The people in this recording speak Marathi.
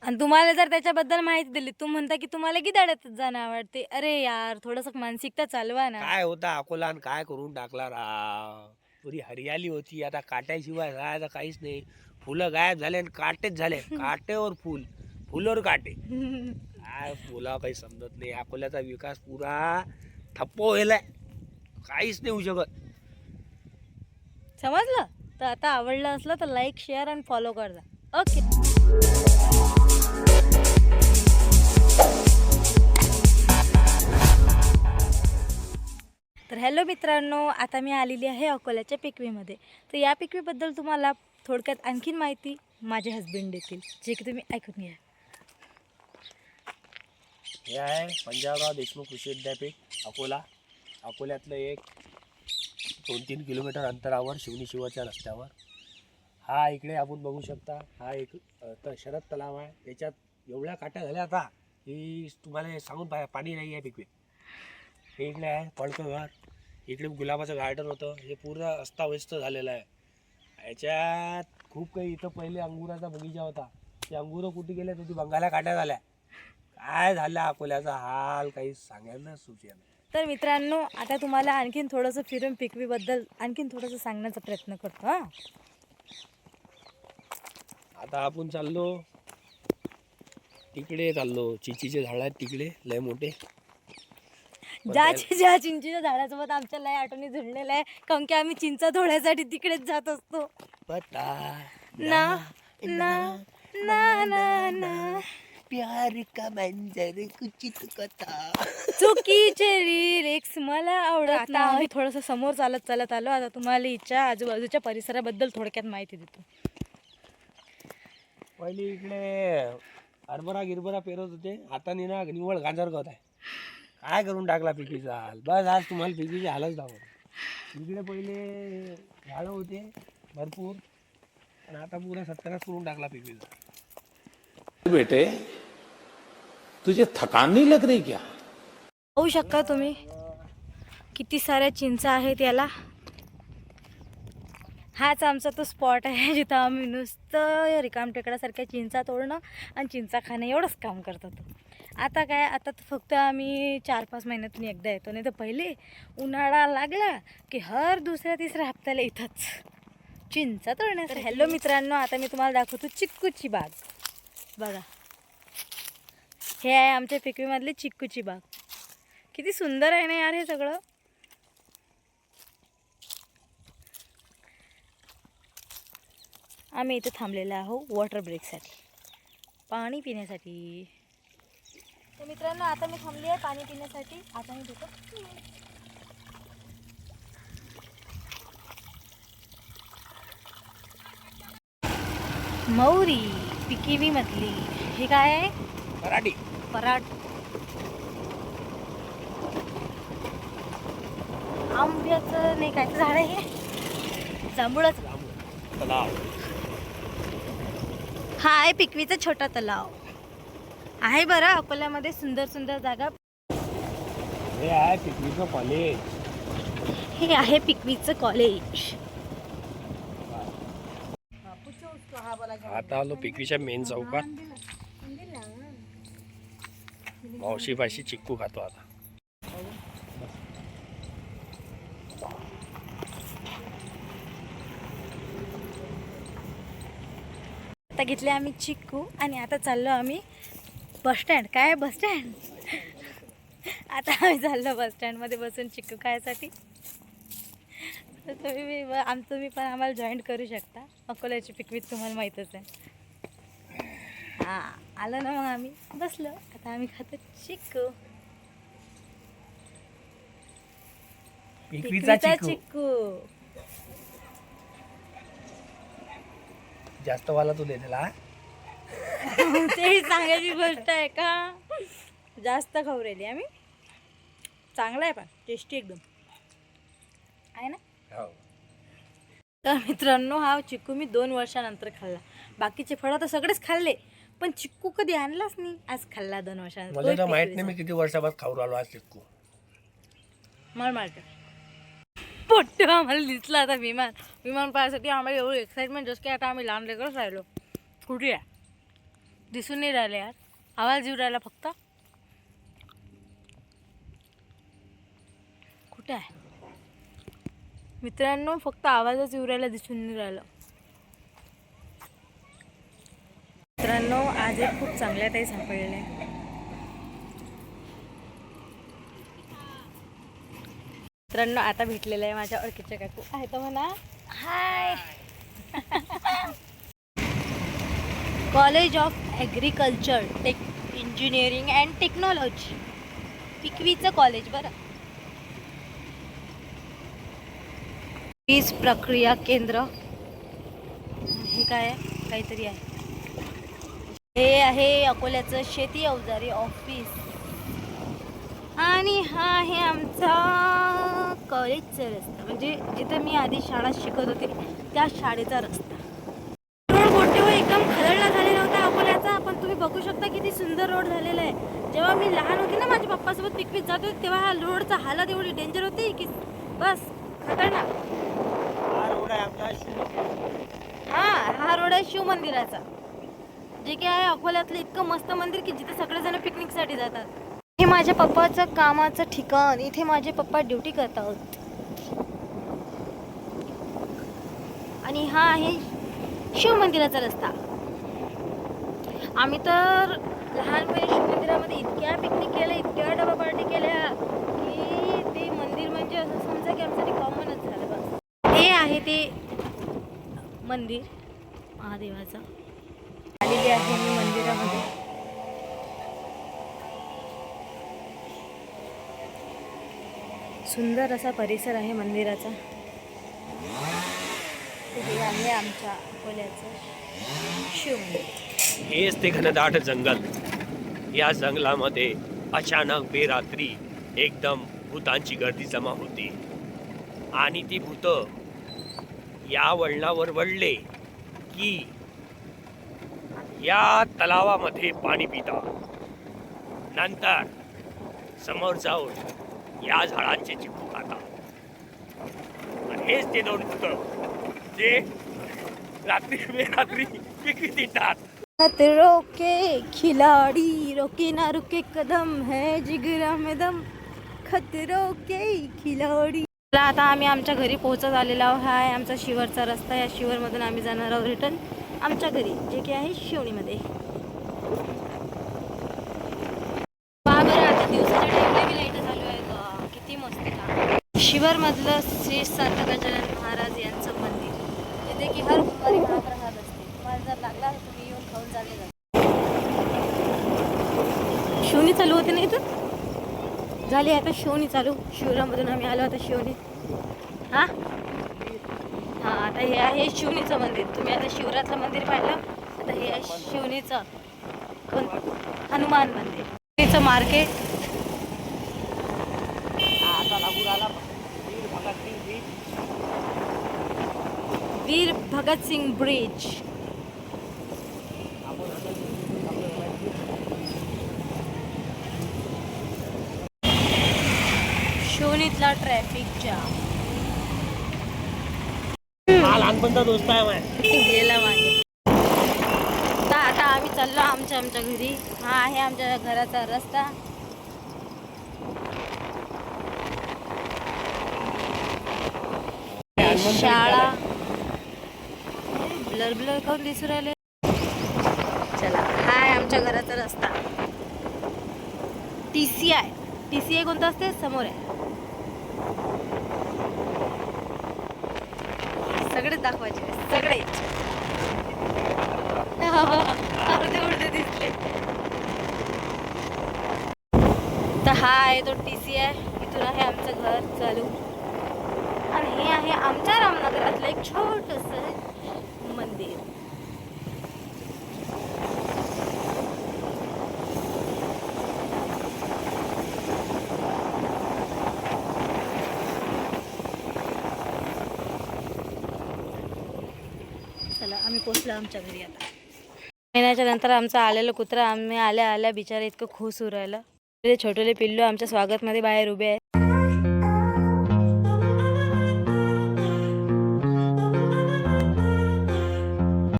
आणि तुम्हाला जर त्याच्याबद्दल माहिती दिली, तुम्ही म्हणता की तुम्हाला गिधाडात जाणं आवडते. अरे यार, थोडंसं मानसिकता चालवा ना. काय होता अकोला आणि काय करून टाकला राव. पुरी हरियाली होती, आता काट्याशिवाय राहायचं काहीच नाही. फुलं गायब झाले आणि काटेच झाले. काटेवर फुल, फुलावर काटे. काय फुला काही समजत नाही. अकोल्याचा विकास पुरा ठप्प व्हायलाय, काहीच नाही होऊ शकत. समजलं? तर आता आवडलं असलं तर लाईक, शेअर आणि फॉलो कर जा. ओके. तर हॅलो मित्रांनो, आता मी आलेली आहे अकोल्याच्या पिकवीमध्ये. तर या पिकवीबद्दल तुम्हाला थोडक्यात आणखीन माहिती माझे हस्बंड देतील, जे की तुम्ही ऐकून घ्या. हे आहे पंजाबराव देशमुख कृषी विद्यापीठ अकोला. अकोल्यातलं एक 2-3 किलोमीटर अंतरावर शिवच्या रस्त्यावर. हा इकडे आपण बघू शकता, हा एक शरद तलाव आहे. त्याच्यात एवढ्या काट्या झाल्या आता की तुम्हाला सांगून पाणी नाही आहे पिकवे. हे इकडे आहे पडकं. इकडे गुलाबाचं गार्डन होतं, हे पूर्ण अस्ताव्यस्त झालेलं आहे. याच्यात खूप काही, इथं पहिले अंगुराचा बगीचा होता, ते अंगुरं कुठे गेले तर ती बंगाला काट्या झाल्या. काय झालं अकोल्याचा हाल काही सांगायला सुचेना. तर मित्रांनो, आता तुम्हाला आणखीन थोडंसं फिरून पिकवीबद्दल आणखीन थोडंसं सांगण्याचा प्रयत्न करतो. हां, आता आपण चाललो तिकडे, चिंचीचे झाड आहेत तिकडे लय मोठे. ज्या चिंचेच्या झाडासोबत आमच्या लय आठवणी जुळलेल्या आहे, कारण की आम्ही चिंचा तोडायसाठी तिकडेच जात असतो. पता ना ना ना ना ना प्यार का मंजर कुचित कथा. चुकीचे लिरिक्स मला आवडत नाही. आम्ही थोडंसं समोर चालत आलो. आता तुम्हाला इच्छा आजूबाजूच्या परिसराबद्दल थोडक्यात माहिती देतो. पहिले इकडे हरभरा गिरभरा पेरत होते, आता निवड गांजर गवत आहे. काय करून टाकला पिकीचा हाल. बस आज तुम्हाला पिकीचे हालच दाखवतो. इकडे पहिले झाडं होते भरपूर, आणि आता पुरा सत्यानाश करून टाकला पिकीचा. बेटे तुझे थकान नहीं लग रही क्या? पाहू शकता तुम्ही किती साऱ्या चिंचा आहेत याला. हाच आमचा तो स्पॉट आहे जिथं आम्ही नुसतं रिकामटेकडासारख्या चिंचा तोडणं आणि चिंचा खाणं एवढंच काम करत होतो. आता काय, आता फक्त आम्ही 4-5 महिन्यातून एकदा येतो. नाही तर पहिले उन्हाळा लागला की हर दुसऱ्या तिसऱ्या हप्त्याला इथंच चिंचा तोडण्यासाठी. हॅलो मित्रांनो, आता मी तुम्हाला दाखवतो चिक्कूची बाग. बघा, हे आहे आमच्या पिकवीमधली चिक्कूची बाग. किती सुंदर आहे ना यार हे सगळं. आम्ही इथे थांबलेलो आहोत वॉटर ब्रेकसाठी, पाणी पिण्यासाठी. तर मित्रांनो, आता मी थांबली आहे पाणी पिण्यासाठी. आता मी देतो मौरी पिकिवी मधली. हे काय आहे? पराठी. पराठ. आंब्याचं नाही, कायचं झाड आहे हे? जांभूळाचं. तलाव. हा आहे पिकवीचा छोटा तलाव आहे. बरं, अकोल्यामध्ये सुंदर सुंदर जागा. हे आहे पिकवीचं कॉलेज. हे आहे पिकवीचं कॉलेज. आता आलो पिकवीच्या मेन चौकात. मावशीपाशी चिक्कू खातो आता. आता घेतले आम्ही चिक्कू आणि आता चाललो आम्ही बसस्टँड. काय बसस्टँड? आता आम्ही चाललो बसस्टँडमध्ये बसून चिक्कू खायसाठी. तर तुम्ही पण आम्हाला जॉईन करू शकता. अकोल्याची पिकवीत तुम्हाला माहीतच आहे. हां, आलं ना मग आम्ही बसलो. आता आम्ही खातो चिक्कू. पिकवीचा चिक्कू चिक्कू जास्त वाला तू देला. ते सांगायची गोष्ट आहे का? जास्त खाऊ राहिली आम्ही. चांगला आहे पण टेस्टी एकदम आहे ना. तर मित्रांनो, हा चिक्कू मी 2 वर्षानंतर खाल्ला. बाकीचे फळं तर सगळेच खाल्ले, पण चिक्कू कधी आणलाच नाही. आज खाल्ला 2 वर्षानंतर. मला तर माहित नाही मी किती वर्षापासून खाऊ राहिलो आज चिक्कू. मारतं पोट्ट आम्हाला दिसला. आता विमान पाहायसाठी आम्हाला एवढं एक्साइटमेंट जसं की आता आम्ही लहान लेकरच राहिलो. कुठे आहे दिसून नाही राहिले यार, आवाज येऊ राहिला फक्त. कुठे आहे मित्रांनो? फक्त आवाजच येऊ राहिला, दिसून नाही राहिलं. मित्रांनो आज एक खूप चांगल्या ताई सापडलेल्या आहे. मित्रांनो आता भेटलेलं आहे माझ्या ओळखीच्या काकू आहे तर म्हणा hi. College of agriculture engineering and technology, पिकवीचं कॉलेज बरं. वीज प्रक्रिया केंद्र हे काय आहे? काहीतरी आहे. हे आहे अकोल्याचं शेती अवजारी ऑफिस. आणि हा आहे आमचा कॉलेजचा रस्ता, म्हणजे जिथं मी आधी शाळा शिकत होते त्या शाळेचा रस्ता. रोड मोठे एकदम खदडला झालेला होता अकोल्याचा, पण तुम्ही बघू शकता किती सुंदर रोड झालेला आहे. जेव्हा मी लहान होते ना, माझ्या पप्पासोबत पिकवीत जात होते, तेव्हा हा रोडचा हालत एवढी डेंजर होती की बस खतरनाक. हा रोड आहे शिव मंदिराचा, जे की आहे अकोल्यातलं इतकं मस्त मंदिर की जिथे सगळेजण पिकनिकसाठी जातात. हे माझ्या पप्पाचं कामाचं ठिकाण, इथे माझे पप्पा ड्युटी करतात. आणि हा आहे शिव मंदिराचा रस्ता. आम्ही तर लहानपणी शिव मंदिरामध्ये इतक्या पिकनिक केल्या, इतक्या डबा पार्टी केल्या की ते मंदिर म्हणजे असं समजा की आमच्यासाठी कॉमनच झालं बस. हे आहे ते मंदिर महादेवाचं. आलेली आहे मी मंदिरामध्ये. सुंदर असा परिसर आहे मंदिराचा. हे आहे आमच्या अकोल्याचं शिव मंदिर. हेच ते घनदाट जंगल. या जंगलामध्ये अचानक बेरात्री एकदम भूतांची गर्दी जमा होती आणि ती भूत या वळणावर वळले की या तलावामध्ये पाणी पिता, नंतर समोर जाऊन या झाडांचे चिकू खाता. आणि हेच ते दोन भूत जे रात्री बेरात्री पिकनिक येतात. खतरों के खिलाड़ी रोके ना रुके कदम है जिगरा में दम, खतरों के खिलाडी. आता आम्ही आमच्या घरी पोहोचत आलेलो आहोत. हा आहे आमचा शिवरचा रस्ता. या शिवरमधून आम्ही जाणार आहोत रिटर्न आमच्या घरी, जे की आहे शिवणीमध्ये. पहा बरं आता दिवसाच्या टाइमला बी लाईट चालू आहे. किती मस्त का. शिवरमधलं श्री संत गजानन महाराज यांचं मंदिर, जिथे की हर बुधवारी महाप्रसाद असते. तुम्हाला जर लागला तर तुम्ही येऊन खाऊन चालले जा. शिवणी चालू होते ना इथं, झाली आता शिवणी चालू. शिवरामधून आम्ही आलो आता शिवणी. हां हां आता हे आहे शिवणीचं मंदिर. तुम्ही आता शिवरातलं मंदिर पाहिलं, आता हे आहे शिवणीचं हनुमान मंदिर. शिवणीचं मार्केट. वीर भगत सिंग ब्रिज. शिवणीतला ट्रॅफिक जाम. हा लहानपणचा दोस्त आहे माझ्या. गेला मागे. आता आम्ही चाललो आमच्या घरी. हा आहे आमच्या घराचा रस्ता. शाळा ब्लर ब्लर करून दिसू राहिले. चला हा आहे आमच्या घराचा रस्ता. TCI कोणतं असते? समोर आहे. सगळेच दाखवायचे, सगळे अर्धे उलटे दिसले. तर हा आहे तो TCI. इथून आहे आमचं घर चालू. आणि हे आहे आमच्या रामनगरातलं एक छोटंसं मंदिर. चला आम्ही पोचलो आमच्या घरी. आता महिन्याच्या नंतर आमचं आलेलं कुत्रा आम्ही आल्या बिचारा इतकं खुश होऊ राहिलं. छोटले पिल्लू आमच्या स्वागतमध्ये बाहेर उभे आहे.